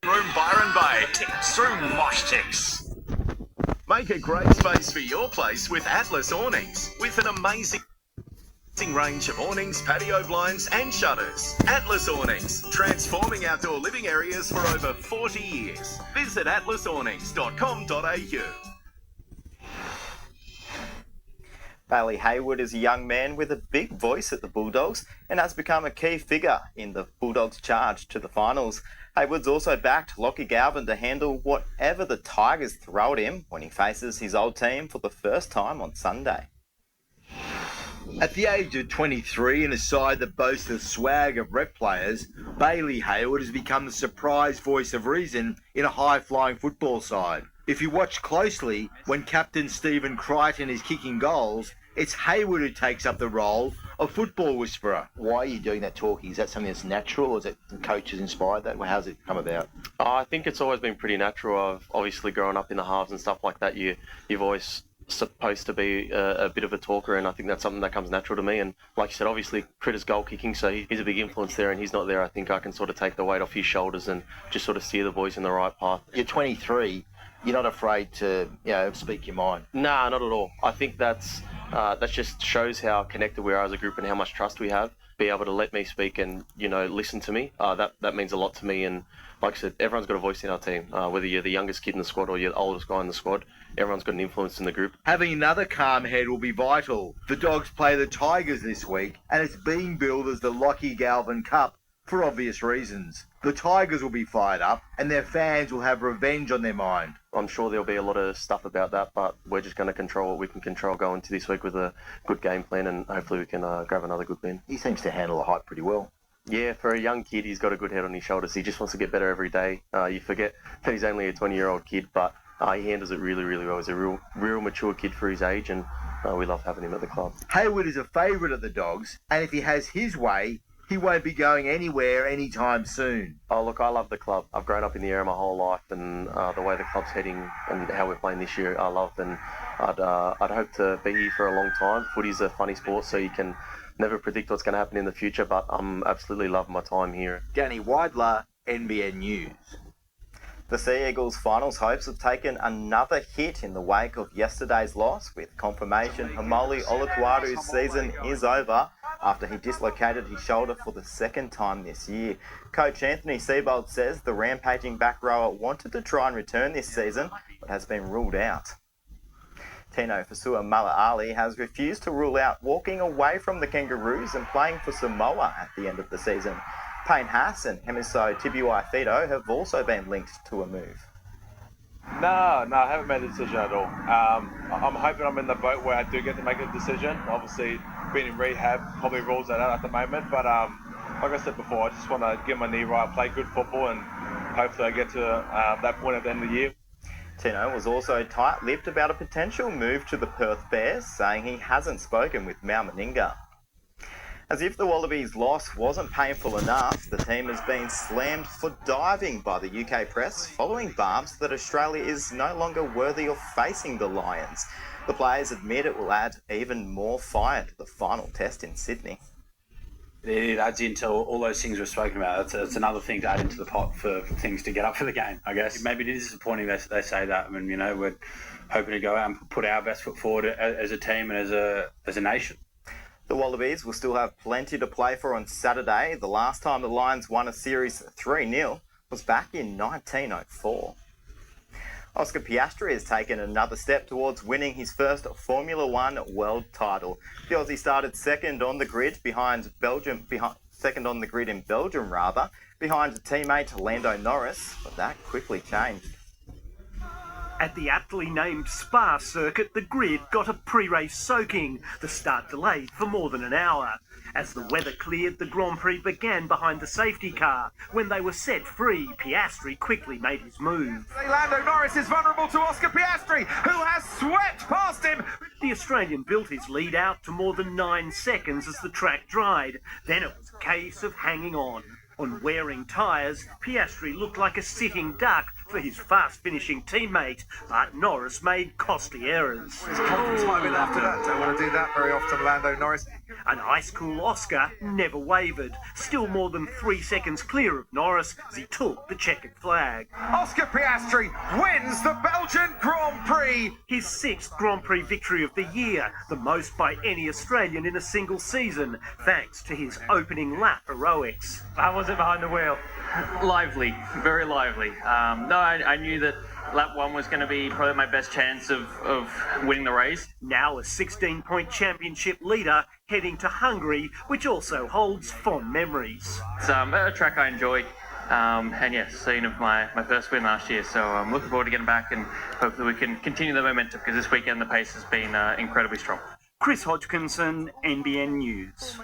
Room Byron Bay. Through Mosh Ticks. Make a great space for your place with Atlas Awnings. With an amazing range of awnings, patio blinds and shutters. Atlas Awnings, transforming outdoor living areas for over 40 years. Visit atlasawnings.com.au. Bailey Hayward is a young man with a big voice at the Bulldogs and has become a key figure in the Bulldogs' charge to the finals. Hayward's also backed Lockie Gavin to handle whatever the Tigers throw at him when he faces his old team for the first time on Sunday. At the age of 23 in a side that boasts the swag of rep players, Bailey Hayward has become the surprise voice of reason in a high-flying football side. If you watch closely, when captain Stephen Crichton is kicking goals, it's Hayward who takes up the role of football whisperer. Why are you doing that talking? Is that something that's natural, or is it coaches inspired that? How's it come about? I think it's always been pretty natural. I've obviously grown up in the halves and stuff like that. You've always supposed to be a bit of a talker, and I think that's something that comes natural to me. And like you said, obviously Critter's goal kicking, so he's a big influence there, and he's not there. I think I can sort of take the weight off his shoulders and just sort of steer the boys in the right path. You're 23. You're not afraid to, speak your mind. Nah, not at all. I think that just shows how connected we are as a group and how much trust we have. Be able to let me speak and listen to me. That means a lot to me. And like I said, everyone's got a voice in our team. Whether you're the youngest kid in the squad or you're the oldest guy in the squad, everyone's got an influence in the group. Having another calm head will be vital. The Dogs play the Tigers this week, and it's being billed as the Lockie Galvin Cup for obvious reasons. The Tigers will be fired up, and their fans will have revenge on their mind. I'm sure there'll be a lot of stuff about that, but we're just going to control what we can control going into this week with a good game plan, and hopefully we can grab another good win. He seems to handle the hype pretty well. Yeah, for a young kid, he's got a good head on his shoulders. He just wants to get better every day. You forget that he's only a 20-year-old kid, but he handles it really, really well. He's a real mature kid for his age, and we love having him at the club. Hayward is a favourite of the Dogs, and if he has his way, he won't be going anywhere anytime soon. Oh, look, I love the club. I've grown up in the area my whole life, and the way the club's heading and how we're playing this year, I love. And I'd hope to be here for a long time. Footy's a funny sport, so you can never predict what's going to happen in the future, but I'm absolutely loving my time here. Danny Weidler, NBN News. The Sea Eagles' finals hopes have taken another hit in the wake of yesterday's loss, with confirmation Hamoli Oluwadu's season is over after he dislocated his shoulder for the second time this year. Coach Anthony Seibold says the rampaging back rower wanted to try and return this season, but has been ruled out. Tino Fasua Mala Ali has refused to rule out walking away from the Kangaroos and playing for Samoa at the end of the season. Payne Haas and Hemiso Tibuai Fido have also been linked to a move. No, I haven't made a decision at all. I'm hoping I'm in the boat where I do get to make a decision. Obviously, being in rehab probably rules that out at the moment, but like I said before, I just want to get my knee right, play good football, and hopefully I get to that point at the end of the year. Tino was also tight-lipped about a potential move to the Perth Bears, saying he hasn't spoken with Mal Meninga. As if the Wallabies' loss wasn't painful enough, the team has been slammed for diving by the UK press following bumps that Australia is no longer worthy of facing the Lions. The players admit it will add even more fire to the final test in Sydney. It adds into all those things we've spoken about. It's another thing to add into the pot for things to get up for the game, I guess. Maybe it is disappointing they say that. I mean, we're hoping to go out and put our best foot forward as a team and as a nation. The Wallabies will still have plenty to play for on Saturday. The last time the Lions won a series 3-0 was back in 1904. Oscar Piastri has taken another step towards winning his first Formula One world title. The Aussie started second on the grid in Belgium, behind teammate Lando Norris, but that quickly changed. At the aptly named Spa circuit, the grid got a pre-race soaking, the start delayed for more than an hour. As the weather cleared, the Grand Prix began behind the safety car. When they were set free, Piastri quickly made his move. Lando Norris is vulnerable to Oscar Piastri, who has swept past him. The Australian built his lead out to more than 9 seconds as the track dried. Then it was a case of hanging on. On wearing tyres, Piastri looked like a sitting duck for his fast-finishing teammate, but Norris made costly errors. His confidence might have been after that. Don't want to do that very often, Lando Norris. An ice-cool Oscar never wavered, still more than 3 seconds clear of Norris as he took the checkered flag. Oscar Piastri wins the Belgian Grand Prix. His 6th Grand Prix victory of the year, the most by any Australian in a single season, thanks to his opening lap heroics. How was it behind the wheel? Lively, very lively. I knew that lap 1 was going to be probably my best chance of winning the race. Now a 16-point championship leader heading to Hungary, which also holds fond memories. It's a track I enjoy. And yes, scene of my first win last year, so I'm looking forward to getting back and hopefully we can continue the momentum because this weekend the pace has been incredibly strong. Chris Hodgkinson, NBN News.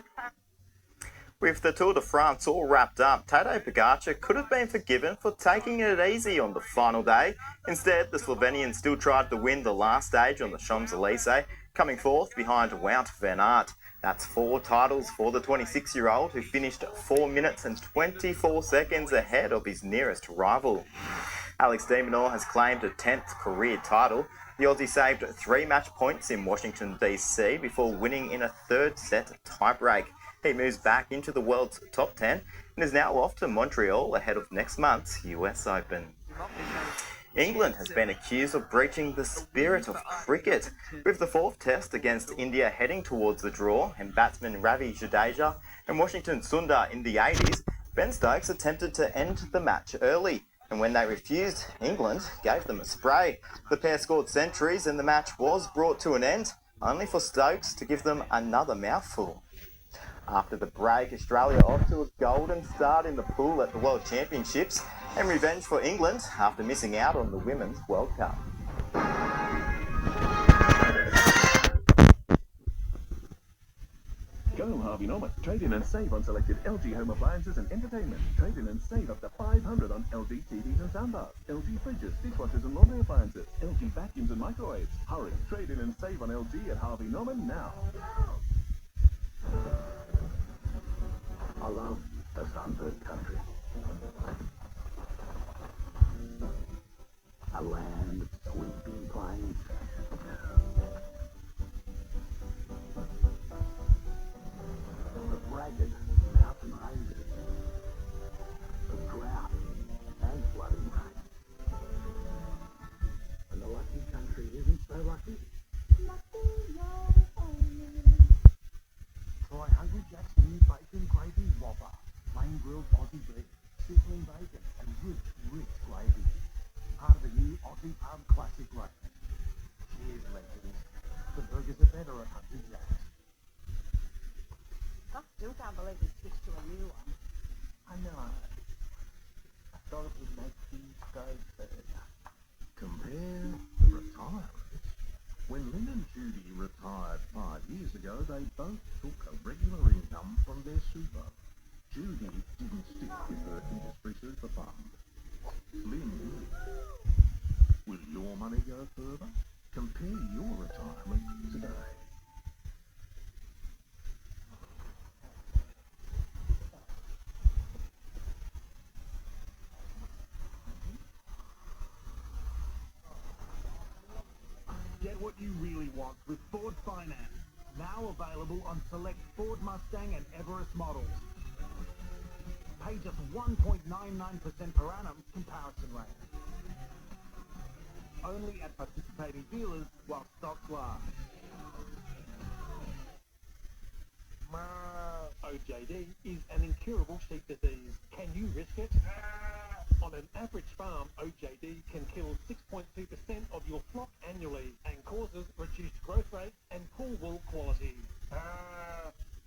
With the Tour de France all wrapped up, Tadej Pogacar could have been forgiven for taking it easy on the final day. Instead, the Slovenian still tried to win the last stage on the Champs-Élysées, coming fourth behind Wout van Aert. That's 4 titles for the 26-year-old who finished 4 minutes and 24 seconds ahead of his nearest rival. Alex de Minaur has claimed a 10th career title. The Aussie saved 3 match points in Washington DC before winning in a 3rd set tiebreak. He moves back into the world's top 10 and is now off to Montreal ahead of next month's US Open. England has been accused of breaching the spirit of cricket. With the 4th test against India heading towards the draw and batsman Ravi Jadeja and Washington Sundar in the 80s, Ben Stokes attempted to end the match early. And when they refused, England gave them a spray. The pair scored centuries and the match was brought to an end, only for Stokes to give them another mouthful. After the break, Australia off to a golden start in the pool at the World Championships and revenge for England after missing out on the Women's World Cup. Go Harvey Norman. Trade in and save on selected LG home appliances and entertainment. Trade in and save up to $500 on LG TVs and soundbars, LG fridges, dishwashers and laundry appliances, LG vacuums and microwaves. Hurry, trade in and save on LG at Harvey Norman now. I love the sunbird country. A land of sweeping plains. The ragged mountain ranges. The drought and flooding rain. And the lucky country isn't so lucky. Try Hungry Jack's new bacon gravy whopper. Plain grilled Aussie beef, sizzling bacon and rich gravy. Part of the new Aussie Pub Classic range. Cheers, legends. The burgers are better at Hungry Jack's. I still can't believe we switched to a new one. I know. I thought it would make things go further. Compare the retirees. When Lynn and Judy retired 5 years ago, they both took a regular income from their super. Judy didn't stick with her industry super fund. Lynn did. Will your money go further? Compare your retirement today. Get what you really want with Ford Finance. Now available on select Ford Mustang and Everest models. Pay just 1.99% per annum comparison rate. Only at participating dealers while stocks last. OJD is an incurable sheep disease. Can you risk it? On an average farm, OJD can kill 6.2% of your flock annually and causes reduced growth rate and poor wool quality.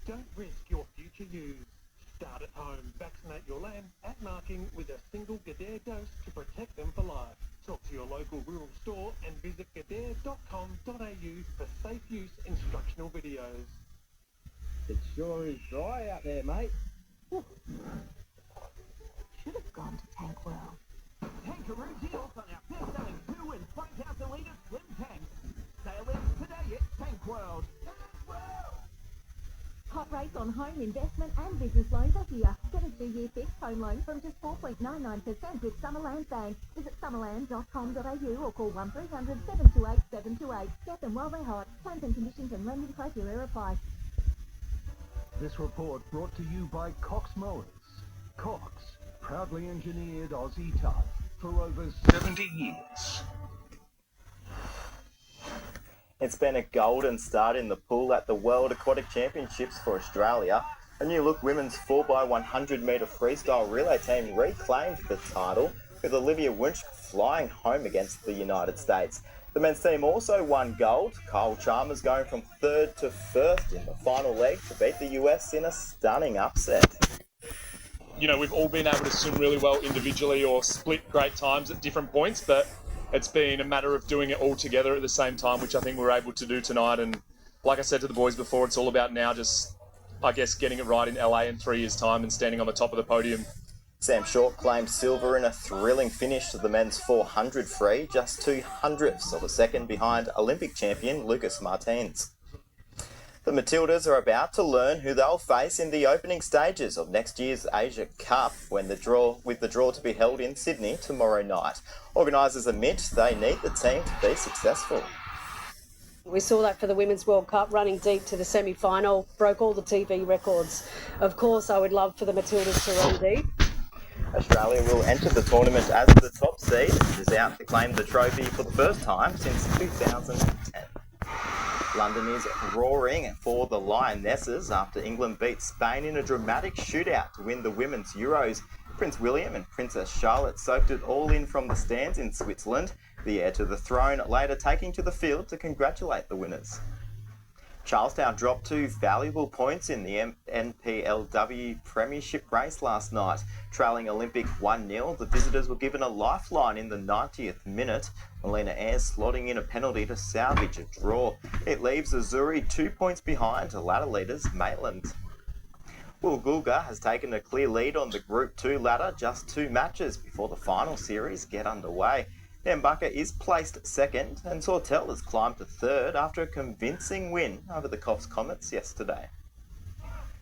Don't risk your future ewes. Start at home. Vaccinate your lambs at marking with a single Gadare dose to protect them for life. Talk to your local rural store and visit gadare.com.au for safe use instructional videos. It sure is dry out there, mate. Should have gone to Tank World. Tankaroo deals on our best-selling 2 and 5,000 litre slim tanks. Sale ends today at Tank World. Hot rates on home investment and business loans are here. Get a 2-year fixed home loan from just 4.99% with Summerland Bank. Visit summerland.com.au or call 1300 728 728. Get them while they're hot. Terms and conditions and lending criteria apply. This report brought to you by Cox Mowers. Cox, proudly engineered Aussie tough for over 70 years. It's been a golden start in the pool at the World Aquatic Championships for Australia. A new look women's 4x100 metre freestyle relay team reclaimed the title, with Olivia Wunsch flying home against the United States. The men's team also won gold, Kyle Chalmers going from third to first in the final leg to beat the US in a stunning upset. You know, we've all been able to swim really well individually or split great times at different points, but it's been a matter of doing it all together at the same time, which I think we're able to do tonight. And like I said to the boys before, it's all about now just, I guess, getting it right in LA in 3 years' time and standing on the top of the podium. Sam Short claimed silver in a thrilling finish to the men's 400 free, just 200ths of a second behind Olympic champion Lucas Martins. The Matildas are about to learn who they'll face in the opening stages of next year's Asia Cup, with the draw to be held in Sydney tomorrow night. Organisers admit they need the team to be successful. We saw that for the Women's World Cup, running deep to the semi-final, broke all the TV records. Of course, I would love for the Matildas to run deep. Australia will enter the tournament as the top seed and is out to claim the trophy for the first time since 2010. London is roaring for the Lionesses after England beat Spain in a dramatic shootout to win the Women's Euros. Prince William and Princess Charlotte soaked it all in from the stands in Switzerland, the heir to the throne later taking to the field to congratulate the winners. Charlestown dropped 2 valuable points in the NPLW Premiership race last night. Trailing Olympic 1-0, the visitors were given a lifeline in the 90th minute. Melina Ayres slotting in a penalty to salvage a draw. It leaves Azuri 2 points behind ladder leaders Maitland. Woolgoolga has taken a clear lead on the Group 2 ladder just 2 matches before the final series get underway. Nambucca is placed second and Sawtell has climbed to third after a convincing win over the Coffs Comets yesterday.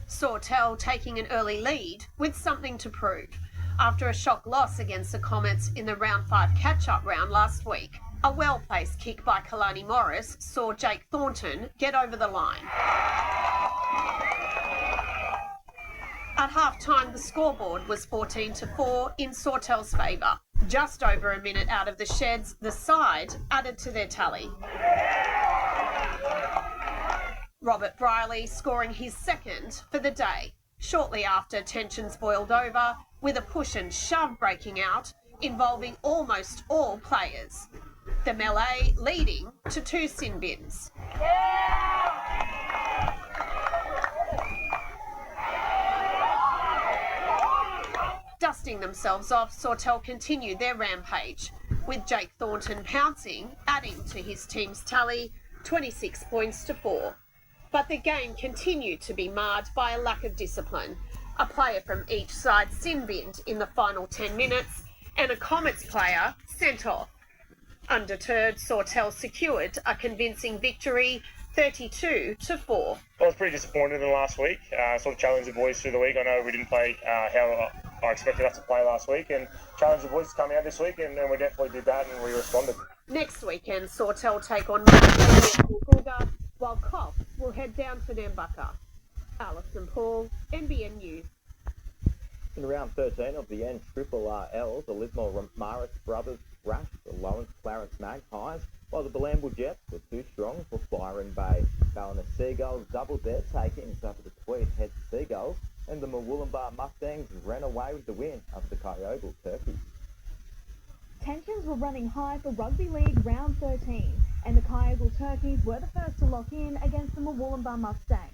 Sawtell taking an early lead with something to prove after a shock loss against the Comets in the round 5 catch-up round last week. A well-placed kick by Kalani Morris saw Jake Thornton get over the line. At half-time, the scoreboard was 14-4 in Sawtell's favour. Just over a minute out of the sheds, the side added to their tally. Robert Briley scoring his second for the day. Shortly after, tensions boiled over, with a push and shove breaking out, involving almost all players. The melee leading to 2 sin bins. Dusting themselves off, Sawtell continued their rampage, with Jake Thornton pouncing, adding to his team's tally 26 points to 4. But the game continued to be marred by a lack of discipline. A player from each side sin-binned in the final 10 minutes, and a Comets player sent off. Undeterred, Sawtell secured a convincing victory, 32-4. I was pretty disappointed in last week. Sort of challenged the boys through the week. I know we didn't play how I expected us to play last week, and challenged the boys to come out this week, and we definitely did that, and we responded. Next weekend, Sawtell take on Woolgoolga, while Coff will head down to Nambucca. Alison Paul, NBN News. In round 13 of the NRRL, the Lismore Maris brothers thrashed the Lawrence Clarence Magpies, while the Bellamble Jets were too strong for Byron Bay. Ballina Seagulls doubled their takings over the Tweed Head Seagulls, and the Murwillumbah Mustangs ran away with the win over the Kyogle Turkeys. Tensions were running high for Rugby League round 13, and the Kyogle Turkeys were the first to lock in against the Murwillumbah Mustangs.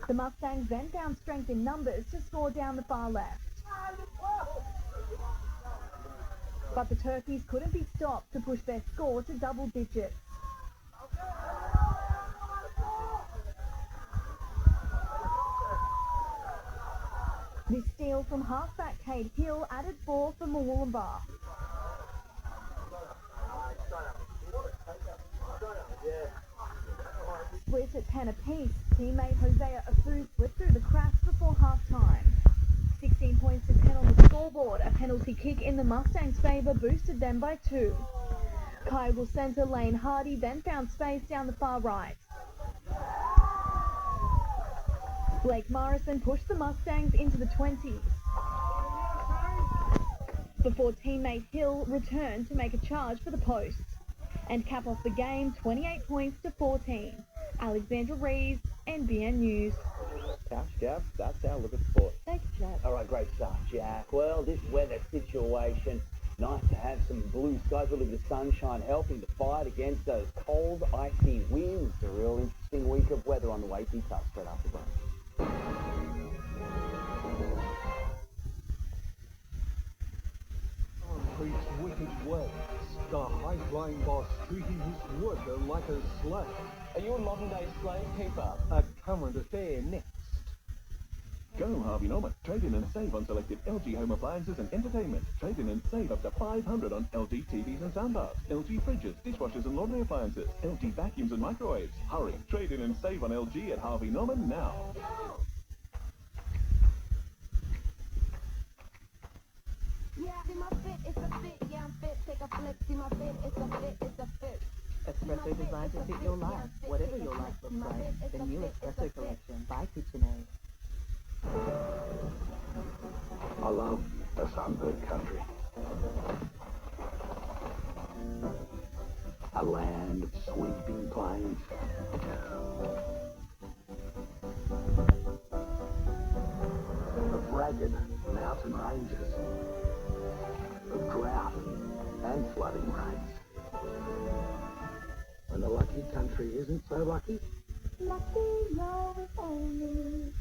The Mustangs then found strength in numbers to score down the far left. But the Turkeys couldn't be stopped to push their score to double digits. This steal from halfback Cade Hill added 4 for Murwillumbah. Split at 10 apiece, teammate Hosea Afu slipped through the cracks before half-time. 16 points to 10 on the scoreboard, a penalty kick in the Mustangs' favour boosted them by 2. Kyogle centre Lane Hardy then found space down the far right. Blake Morrison pushed the Mustangs into the 20s before teammate Hill returned to make a charge for the posts and cap off the game 28 points to 14. Alexandra Rees, NBN News. Couch, Gav, that's our look at sport. Thanks, Jack. All right, great stuff, Jack. Well, this weather situation, nice to have some blue skies, a little bit of sunshine helping to fight against those cold, icy winds. A real interesting week of weather on the way. Details straight after break. Treats wicked ways. The high-flying boss treating his worker like a slave. Are you a modern-day slave keeper? A current affair next. Go Harvey Norman. Trade in and save on selected LG home appliances and entertainment. Trade in and save up to $500 on LG TVs and soundbars, LG fridges, dishwashers and laundry appliances, LG vacuums and microwaves. Hurry, trade in and save on LG at Harvey Norman now. Yeah, see my fit, it's a fit. Yeah, I'm fit. Take a flick, see my fit, it's a fit, it's a fit. Espresso designed to fit your life, whatever your life looks like. The new Espresso collection by KitchenAid. I love the sunbird country. A land of sweeping plains. Of ragged mountain ranges. Of drought and flooding rains. When the lucky country isn't so lucky. Lucky, no, it's only.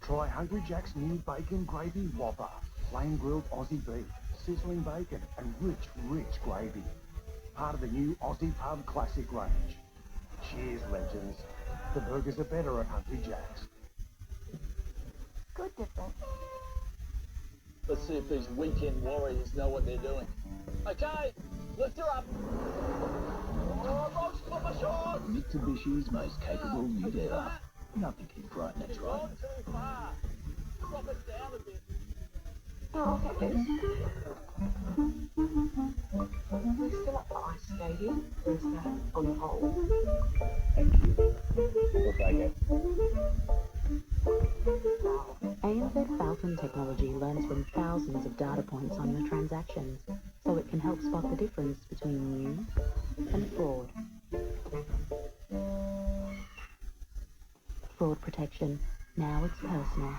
Try Hungry Jack's new Bacon Gravy Whopper. Flame grilled Aussie beef, sizzling bacon and rich gravy. Part of the new Aussie Pub Classic range. Cheers, legends. The burgers are better at Hungry Jack's. Good difference. Let's see if these weekend warriors know what they're doing. Okay, lift her up. Oh, Ross, put my shot. Mitsubishi's most capable unit ever. Nothing can frighten a driver. Too far. Drop it down a bit. Oh, okay. We're still up for ice skating. Where's that on hold? We'll take it. ANZ Falcon technology learns from thousands of data points on your transactions, so it can help spot the difference between you and fraud. Fraud protection. Now it's personal.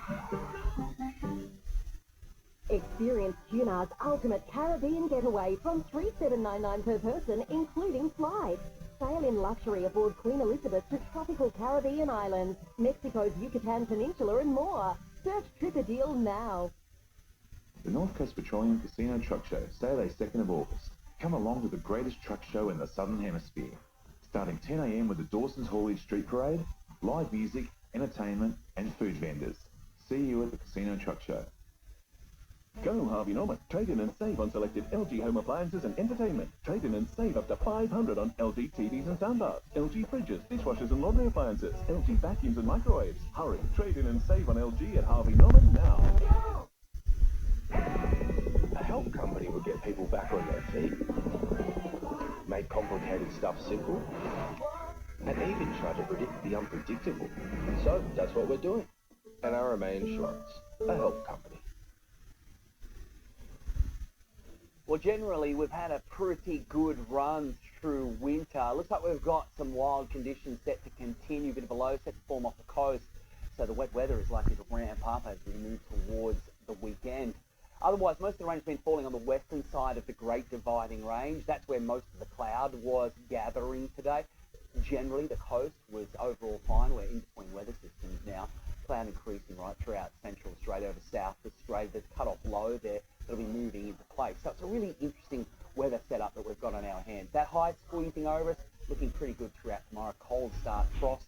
Experience Cunard's ultimate Caribbean getaway from $3,799 per person, including flights. Sail in luxury aboard Queen Elizabeth to tropical Caribbean islands, Mexico's Yucatan Peninsula and more. Search TripADeal now. The North Coast Petroleum Casino Truck Show, Saturday 2nd of August. Come along to the greatest truck show in the Southern Hemisphere. Starting 10 a.m. with the Dawson's Haulage Street Parade, live music, entertainment and food vendors. See you at the Casino Truck Show. Go Harvey Norman. Trade in and save on selected LG home appliances and entertainment. Trade in and save up to $500 on LG TVs and soundbars, LG fridges, dishwashers and laundry appliances, LG vacuums and microwaves. Hurry, trade in and save on LG at Harvey Norman now. A help company would get people back on their feet, make complicated stuff simple, and even try to predict the unpredictable. So that's what we're doing. And RMA Insurance, a help company. Well, generally, we've had a pretty good run through winter. Looks like we've got some wild conditions set to continue, a bit of a low set to form off the coast. So the wet weather is likely to ramp up as we move towards the weekend. Otherwise, most of the rain has been falling on the western side of the Great Dividing Range. That's where most of the cloud was gathering today. Generally, the coast was overall fine. We're in between weather systems now. Cloud increasing right throughout central Australia over South Australia. There's cut-off low there that'll be moving into place. So it's a really interesting weather setup that we've got on our hands. That high squeezing over us, looking pretty good throughout tomorrow. Cold start, frost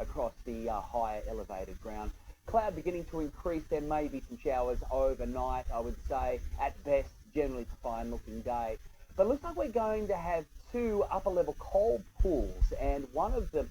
across the higher elevated ground. Cloud beginning to increase. There may be some showers overnight, I would say. At best, generally it's a fine-looking day. But it looks like we're going to have two upper-level cold pools, and one of them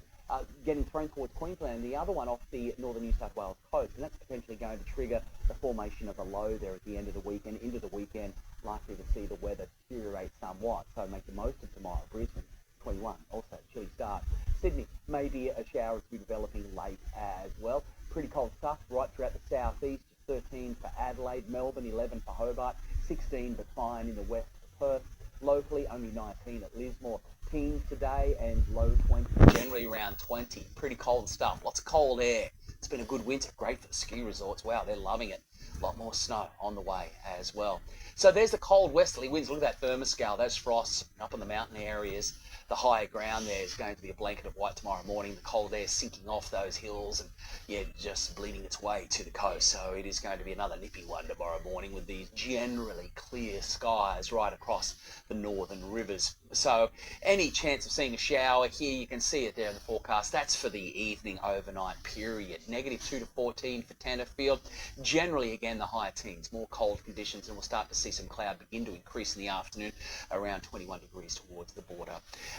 getting thrown towards Queensland, and the other one off the northern New South Wales coast, and that's potentially going to trigger the formation of a low there at the end of the week, and into the weekend, likely to see the weather deteriorate somewhat. So make the most of tomorrow. Brisbane, 21, also chilly start. Sydney, maybe a shower to be developing late as well. Pretty cold stuff right throughout the southeast. 13 for Adelaide, Melbourne, 11 for Hobart, 16 decline in the west for Perth. Locally, only 19 at Lismore. Teens today and low 20. Generally around 20. Pretty cold stuff. Lots of cold air. It's been a good winter. Great for the ski resorts. Wow, they're loving it. A lot more snow on the way as well. So there's the cold westerly winds. Look at that thermoscale. Those frosts up in the mountain areas. The higher ground there is going to be a blanket of white tomorrow morning. The cold air sinking off those hills and, yeah, just bleeding its way to the coast. So it is going to be another nippy one tomorrow morning with these generally clear skies right across the northern rivers. So any chance of seeing a shower here, you can see it there in the forecast. That's for the evening overnight period. -2 to 14 for Tannerfield. Generally, again, the higher teens, more cold conditions, and we'll start to see some cloud begin to increase in the afternoon, around 21 degrees towards the border.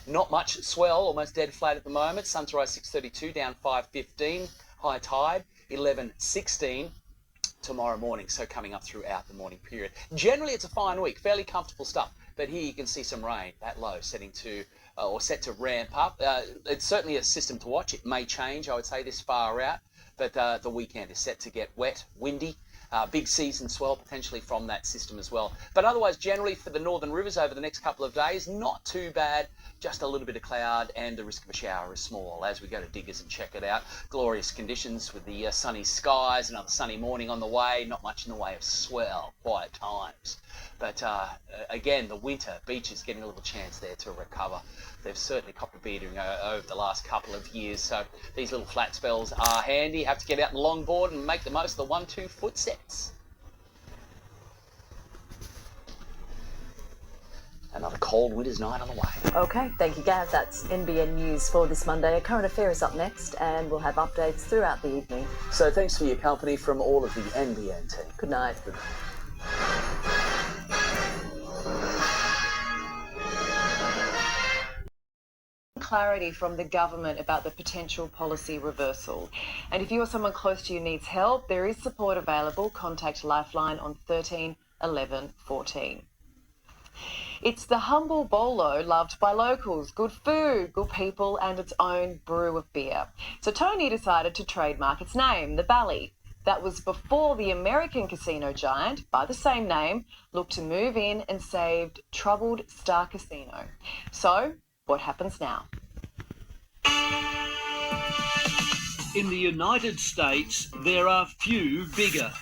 Not much swell, almost dead flat at the moment. Sunrise 6:32, down 5:15. High tide 11:16 tomorrow morning, so coming up throughout the morning period. Generally, it's a fine week, fairly comfortable stuff. But here you can see some rain, that low, setting to or set to ramp up. It's certainly a system to watch. It may change, I would say, this far out. But the weekend is set to get wet, windy. Big season swell potentially from that system as well. But otherwise, generally for the northern rivers over the next couple of days, not too bad. Just a little bit of cloud and the risk of a shower is small as we go to Diggers and check it out. Glorious conditions with the sunny skies, another sunny morning on the way. Not much in the way of swell, quiet times. But again, the winter beaches getting a little chance there to recover. They've certainly copped a beating over the last couple of years. So these little flat spells are handy. Have to get out the longboard and make the most of the 1-2 foot sets. Another cold winter's night on the way. Okay, thank you, Gav. That's NBN News for this Monday. Current Affairs up next, and we'll have updates throughout the evening. So thanks for your company from all of the NBN team. Good night. Clarity from the government about the potential policy reversal. And if you or someone close to you needs help, there is support available. Contact Lifeline on 13 11 14. It's the humble bolo loved by locals. Good food, good people, and its own brew of beer. So Tony decided to trademark its name, the Bally. That was before the American casino giant, by the same name, looked to move in and saved troubled Star Casino. So, what happens now? In the United States, there are few bigger.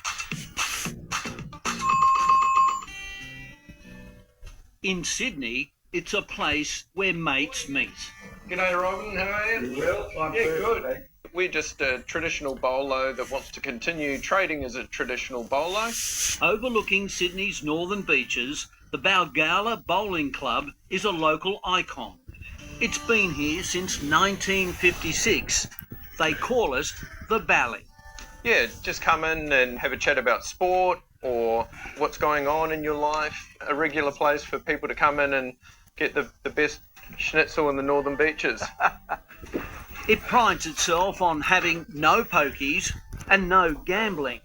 In Sydney, it's a place where mates meet. G'day, Robin. How are you? Well, I'm good. We're just a traditional bolo that wants to continue trading as a traditional bolo. Overlooking Sydney's northern beaches, the Balgowlah Bowling Club is a local icon. It's been here since 1956. They call it the Bally. Yeah, just come in and have a chat about sport or what's going on in your life. A regular place for people to come in and get the best schnitzel in the northern beaches. It prides itself on having no pokies and no gambling.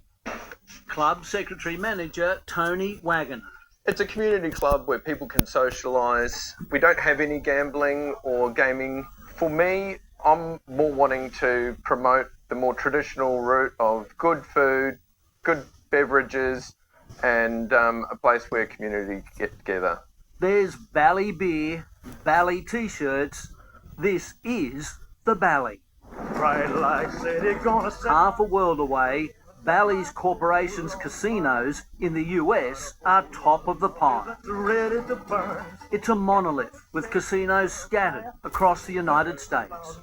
Club Secretary Manager Tony Waggoner. It's a community club where people can socialise. We don't have any gambling or gaming. For me, I'm more wanting to promote the more traditional route of good food, good beverages, and a place where community can get together. There's Bally beer, Bally t-shirts. This is the Bally. Bright lights said it gonna set. Half a world away, Bally's Corporation's casinos in the US are top of the pile. Ready to burn. It's a monolith with casinos scattered across the United States.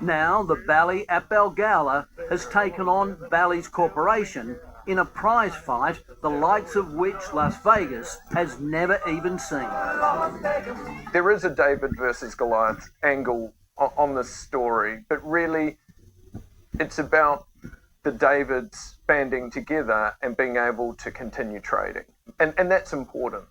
Now the Bally at Balgowlah has taken on Bally's Corporation in a prize fight the likes of which Las Vegas has never even seen. There is a David versus Goliath angle on this story, but really it's about the Davids banding together and being able to continue trading. And that's important.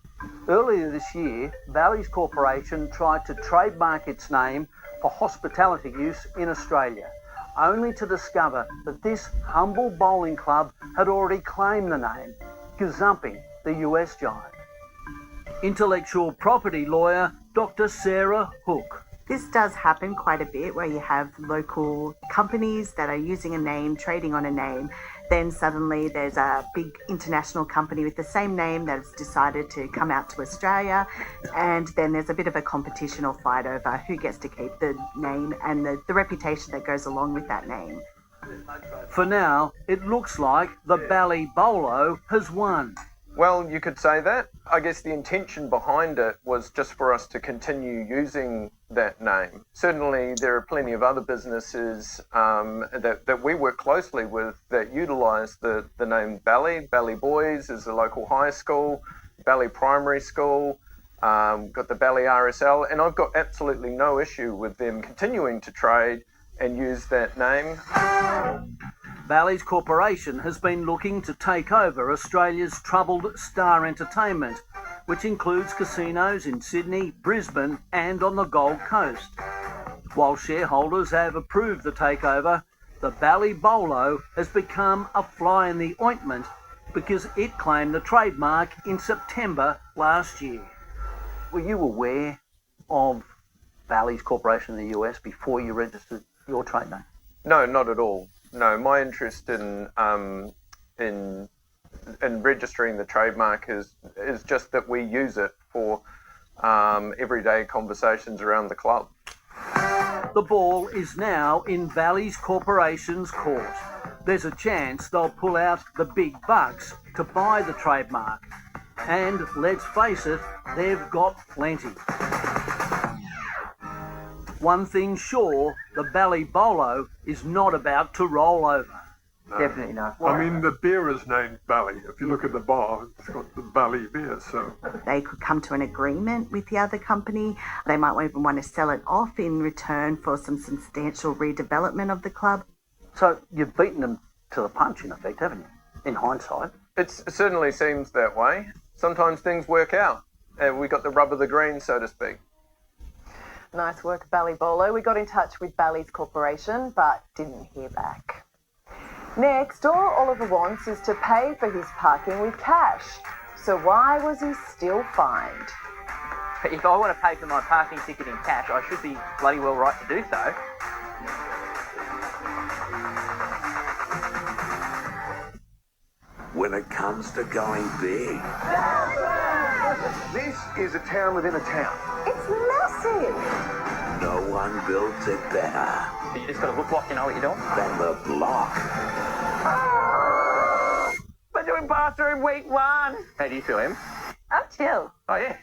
Earlier this year, Bally's Corporation tried to trademark its name for hospitality use in Australia, only to discover that this humble bowling club had already claimed the name, gazumping the US giant. Intellectual property lawyer Dr. Sarah Hook. This does happen quite a bit where you have local companies that are using a name, trading on a name. Then suddenly there's a big international company with the same name that's decided to come out to Australia. And then there's a bit of a competition or fight over who gets to keep the name and the reputation that goes along with that name. For now, it looks like the Bally Bolo has won. Well, you could say that. I guess the intention behind it was just for us to continue using that name. Certainly, there are plenty of other businesses that we work closely with that utilise the name Bally. Bally Boys is a local high school, Bally Primary School, got the Bally RSL, and I've got absolutely no issue with them continuing to trade and use that name. Bally's Corporation has been looking to take over Australia's troubled Star Entertainment, which includes casinos in Sydney, Brisbane and on the Gold Coast. While shareholders have approved the takeover, the Bally Bolo has become a fly in the ointment because it claimed the trademark in September last year. Were you aware of Bally's Corporation in the US before you registered your trade name? No, not at all. No, my interest in registering the trademark is just that we use it for everyday conversations around the club. The ball is now in Bally's Corporation's court. There's a chance they'll pull out the big bucks to buy the trademark. And let's face it, they've got plenty. One thing sure, the Bally Bolo is not about to roll over. No. Definitely not. I mean, the beer is named Bally. If you look at the bar, it's got the Bally beer, so... They could come to an agreement with the other company. They might even want to sell it off in return for some substantial redevelopment of the club. So you've beaten them to the punch, in effect, haven't you? In hindsight. It certainly seems that way. Sometimes things work out. We got the rub of the green, so to speak. Nice work, Bally Bolo. We got in touch with Bally's Corporation, but didn't hear back. Next, all Oliver wants is to pay for his parking with cash. So why was he still fined? If I want to pay for my parking ticket in cash, I should be bloody well right to do so. When it comes to going big. This is a town within a town. It's massive. No one builds it better. You just got to look like you know what you're doing. Than the block. We're doing bathroom week 1. How do you feel, Em? I'm chill. Oh, yeah.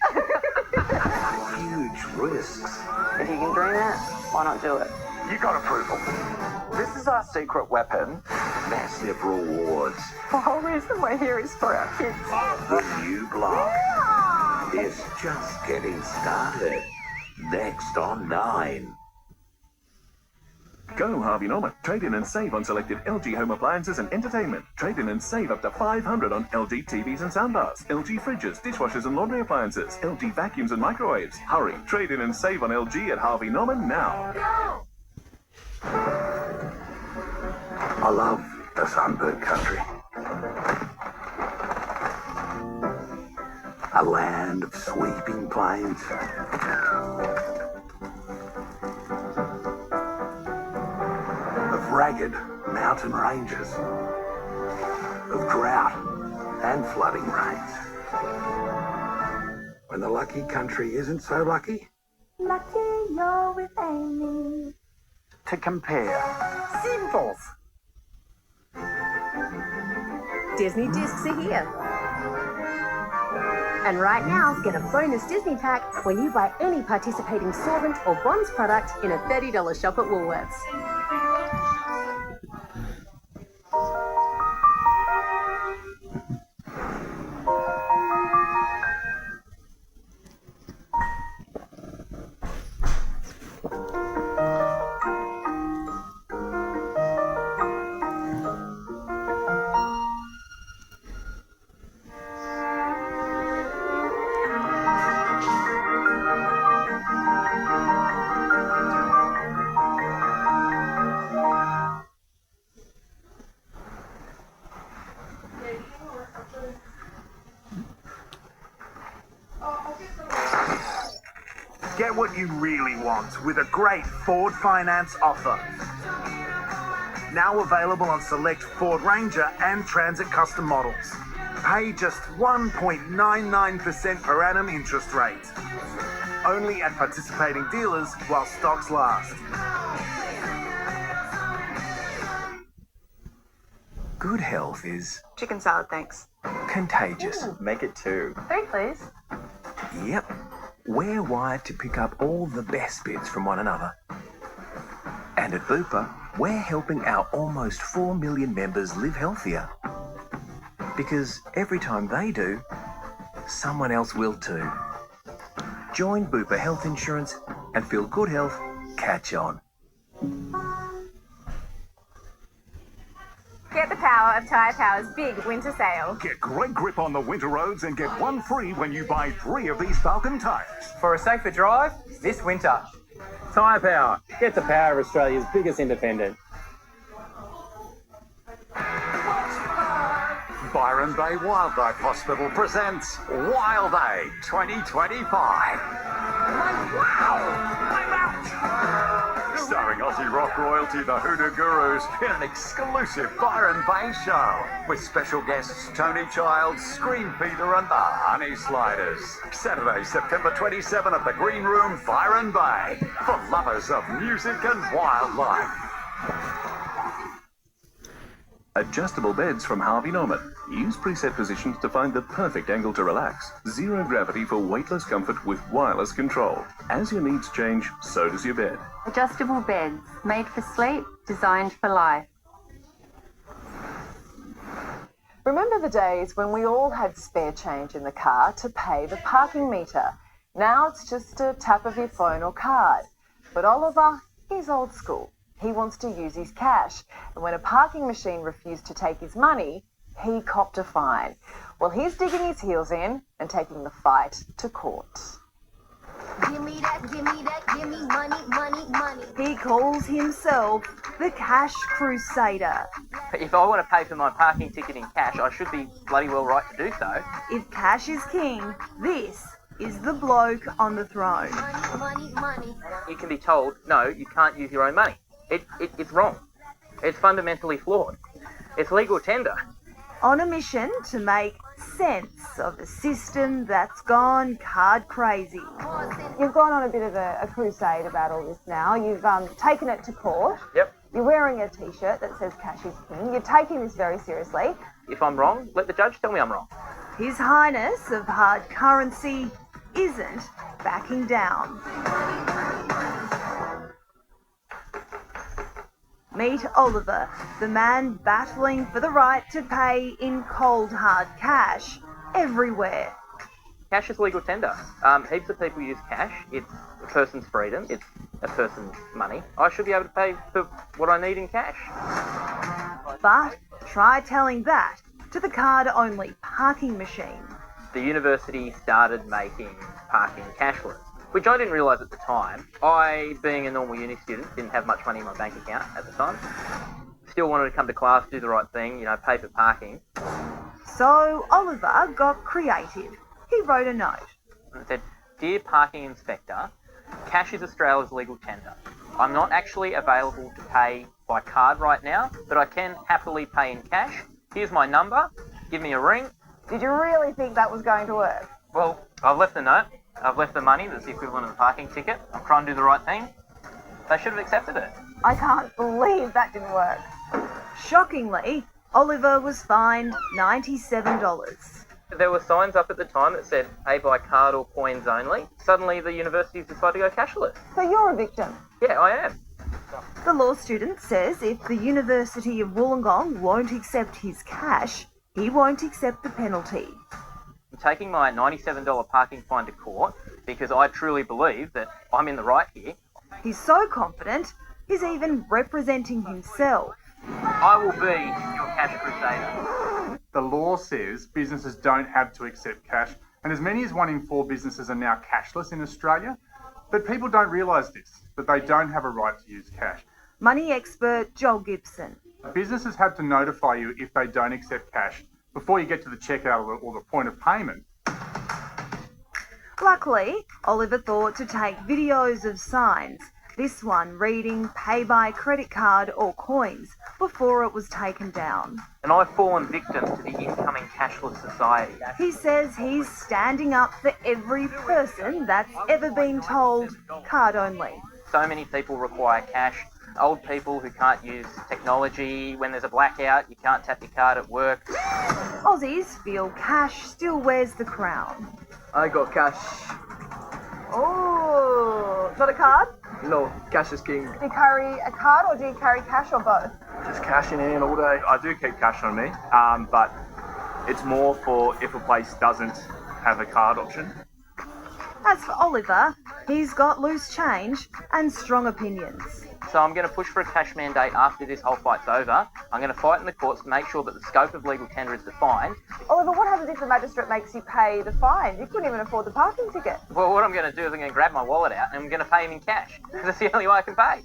Huge risks. If you can dream it, why not do it? You got approval. This is our secret weapon. Massive rewards. The whole reason we're here is for our kids. The new block is just getting started. Next on 9. Go Harvey Norman. Trade in and save on selected LG home appliances and entertainment. Trade in and save up to $500 on LG TVs and soundbars, LG fridges, dishwashers and laundry appliances, LG vacuums and microwaves. Hurry, trade in and save on LG at Harvey Norman now. I love the sunbird country. A land of sweeping plains. Of ragged mountain ranges. Of drought and flooding rains. When the lucky country isn't so lucky. Lucky you're with Amy. To compare. Simples. Disney discs are here. And right now, get a bonus Disney pack when you buy any participating Sorbent or Bonds product in a $30 shop at Woolworths. what you really want with a great Ford finance offer. Now available on select Ford Ranger and Transit custom models. Pay just 1.99% per annum interest rate. Only at participating dealers while stocks last. Good health is Chicken salad, thanks. contagious. Make it 2. 3, please. Yep. We're wired to pick up all the best bits from one another. And at Bupa, we're helping our almost 4 million members live healthier. Because every time they do, someone else will too. Join Bupa Health Insurance and feel good health catch on. Get the power of Tyre Power's big winter sale. Get great grip on the winter roads and get 1 free when you buy 3 of these Falcon tyres. For a safer drive this winter. Tyre Power. Get the power of Australia's biggest independent. Byron Bay Wildlife Hospital presents Wild Day 2025. Starring Aussie rock royalty, the Hoodoo Gurus, in an exclusive Byron Bay show with special guests Tony Childs, Scream Peter and the Honey Sliders. Saturday, September 27 at the Green Room, Byron Bay, for lovers of music and wildlife. Adjustable beds from Harvey Norman. Use preset positions to find the perfect angle to relax. Zero gravity for weightless comfort with wireless control. As your needs change, so does your bed. Adjustable beds, made for sleep, designed for life. Remember the days when we all had spare change in the car to pay the parking meter? Now it's just a tap of your phone or card. But Oliver, he's old school. He wants to use his cash. And when a parking machine refused to take his money, he copped a fine. Well, he's digging his heels in and taking the fight to court. Give me that, give me that, give me money, money, money. He calls himself the Cash Crusader. If I want to pay for my parking ticket in cash, I should be bloody well right to do so. If cash is king, this is the bloke on the throne. Money, money, money. You can be told, no, you can't use your own money. It's wrong. It's fundamentally flawed. It's legal tender. On a mission to make sense of a system that's gone card crazy. You've gone on a bit of a crusade about all this now. You've taken it to court. Yep. You're wearing a T-shirt that says cash is king. You're taking this very seriously. If I'm wrong, let the judge tell me I'm wrong. His Highness of hard currency isn't backing down. Meet Oliver, the man battling for the right to pay in cold hard cash everywhere. Cash is legal tender. Heaps of people use cash. It's a person's freedom. It's a person's money. I should be able to pay for what I need in cash. But try telling that to the card-only parking machine. The university started making parking cashless, which I didn't realise at the time. I, being a normal uni student, didn't have much money in my bank account at the time. Still wanted to come to class, do the right thing, pay for parking. So Oliver got creative. He wrote a note. And it said, "Dear Parking Inspector, cash is Australia's legal tender. I'm not actually available to pay by card right now, but I can happily pay in cash. Here's my number. Give me a ring." Did you really think that was going to work? Well, I've left the note. I've left the money that's the equivalent of the parking ticket. I'm trying to do the right thing. They should have accepted it. I can't believe that didn't work. Shockingly, Oliver was fined $97. There were signs up at the time that said pay by card or coins only. Suddenly the universities decided to go cashless. So you're a victim? Yeah, I am. The law student says if the University of Wollongong won't accept his cash, he won't accept the penalty. I'm taking my $97 parking fine to court because I truly believe that I'm in the right here. He's so confident, he's even representing himself. I will be your cash crusader. The law says businesses don't have to accept cash, and as many as 1 in 4 businesses are now cashless in Australia. But people don't realise this, that they don't have a right to use cash. Money expert Joel Gibson. Businesses have to notify you if they don't accept cash before you get to the checkout or the point of payment. Luckily, Oliver thought to take videos of signs, this one reading pay by credit card or coins, before it was taken down. And I've fallen victim to the incoming cashless society. He says he's standing up for every person that's ever been told card only. So many people require cash. Old people who can't use technology. When there's a blackout, you can't tap your card at work. Aussies feel cash still wears the crown. I got cash. Oh, got a card? No, cash is king. Do you carry a card or do you carry cash or both? Just cash in hand all day. I do keep cash on me, but it's more for if a place doesn't have a card option. As for Oliver, he's got loose change and strong opinions. So I'm going to push for a cash mandate after this whole fight's over. I'm going to fight in the courts to make sure that the scope of legal tender is defined. Oliver, what happens if the magistrate makes you pay the fine? You couldn't even afford the parking ticket. Well, what I'm going to do is I'm going to grab my wallet out and I'm going to pay him in cash, because that's the only way I can pay.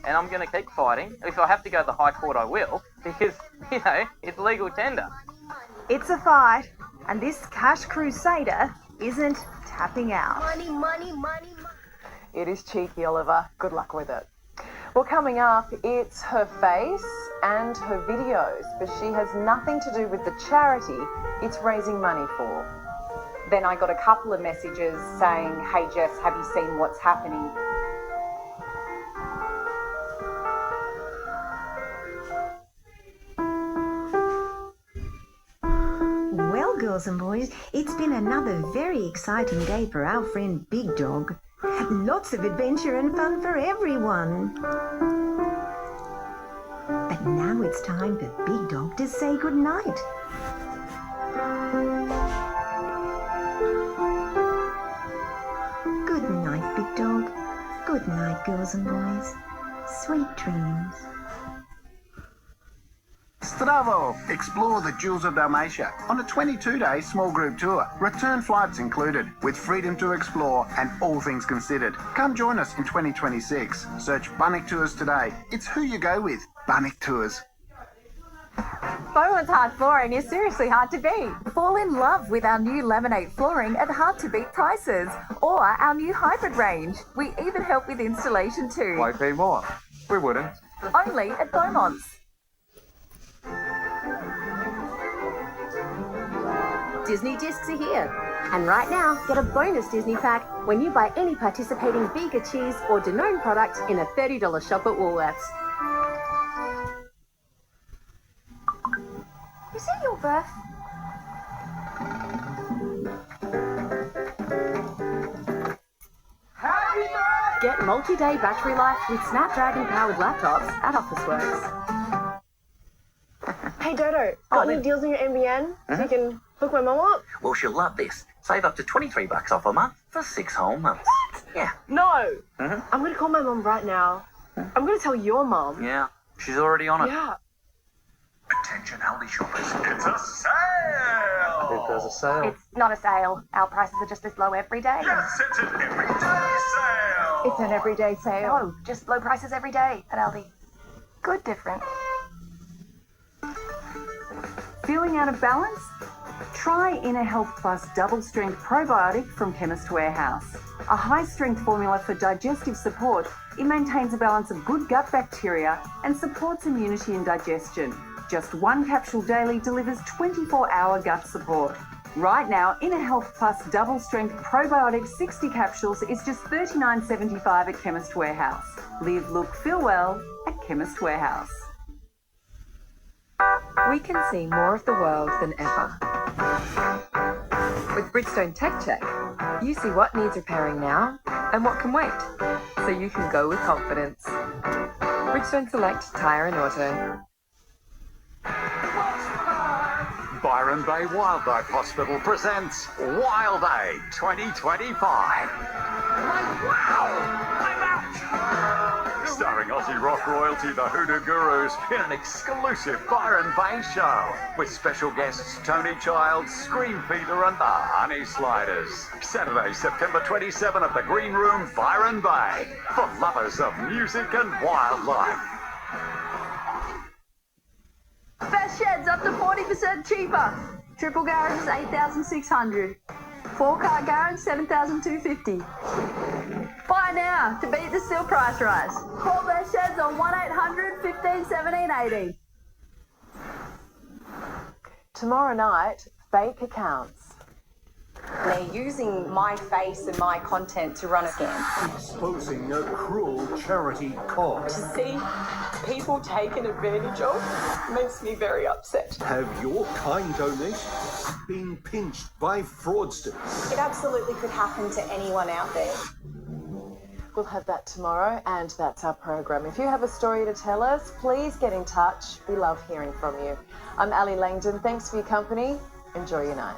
And I'm going to keep fighting. If I have to go to the High Court, I will, because, it's legal tender. It's a fight, and this cash crusader isn't tapping out. Money, money, money, money. It is cheeky, Oliver. Good luck with it. Well, coming up, it's her face and her videos, but she has nothing to do with the charity it's raising money for. Then I got a couple of messages saying, "Hey Jess, have you seen what's happening?" Well, girls and boys, it's been another very exciting day for our friend Big Dog. Lots of adventure and fun for everyone. But now it's time for Big Dog to say goodnight. Good night, Big Dog. Good night, girls and boys. Sweet dreams. Stravo! Explore the Jewels of Dalmatia on a 22-day small group tour. Return flights included, with freedom to explore and all things considered. Come join us in 2026. Search Bunnick Tours today. It's who you go with. Bunnick Tours. Beaumont's hard flooring is seriously hard to beat. Fall in love with our new laminate flooring at hard-to-beat prices, or our new hybrid range. We even help with installation too. Why pay more? We wouldn't. Only at Beaumont's. Disney discs are here. And right now, get a bonus Disney pack when you buy any participating Bega Cheese or Danone product in a $30 shop at Woolworths. Is it your birth? Get multi-day battery life with Snapdragon-powered laptops at Officeworks. Hey Dodo, got any deals on your NBN so you can hook my mum up? Well, she'll love this. Save up to $23 off a month for 6 whole months. What? Yeah. No. I'm going to call my mum right now. I'm going to tell your mum. Yeah. She's already on it. Yeah. Attention Aldi shoppers, it's a sale! There's a sale. It's not a sale. Our prices are just this low every day. Yes, it's an everyday sale! It's an everyday sale. No, just low prices every day at Aldi. Good different. Feeling out of balance? Try Inner Health Plus Double Strength Probiotic from Chemist Warehouse. A high-strength formula for digestive support, it maintains a balance of good gut bacteria and supports immunity and digestion. Just 1 capsule daily delivers 24-hour gut support. Right now, Inner Health Plus Double Strength Probiotic 60 capsules is just $39.75 at Chemist Warehouse. Live, look, feel well at Chemist Warehouse. We can see more of the world than ever. With Bridgestone Tech Check, you see what needs repairing now and what can wait, so you can go with confidence. Bridgestone Select Tyre and Auto. Byron Bay Wildlife Hospital presents Wild Day 2025. Wow! I'm out! Starring Aussie rock royalty, the Hoodoo Gurus, in an exclusive Byron Bay show with special guests Tony Childs, Scream Peter and the Honey Sliders. Saturday, September 27 at the Green Room, Byron Bay, for lovers of music and wildlife. Best sheds up to 40% cheaper. Triple garage is $8,600. 4-car garage, 7,250. Buy now to beat the steel price rise. Call their sheds on 1800 15 17 18. Tomorrow night, fake accounts. They're using my face and my content to run a scam. Exposing a cruel charity cause. To see people taken advantage of makes me very upset. Have your kind donations been pinched by fraudsters? It absolutely could happen to anyone out there. We'll have that tomorrow, and that's our program. If you have a story to tell us, please get in touch. We love hearing from you. I'm Alison Langdon. Thanks for your company. Enjoy your night.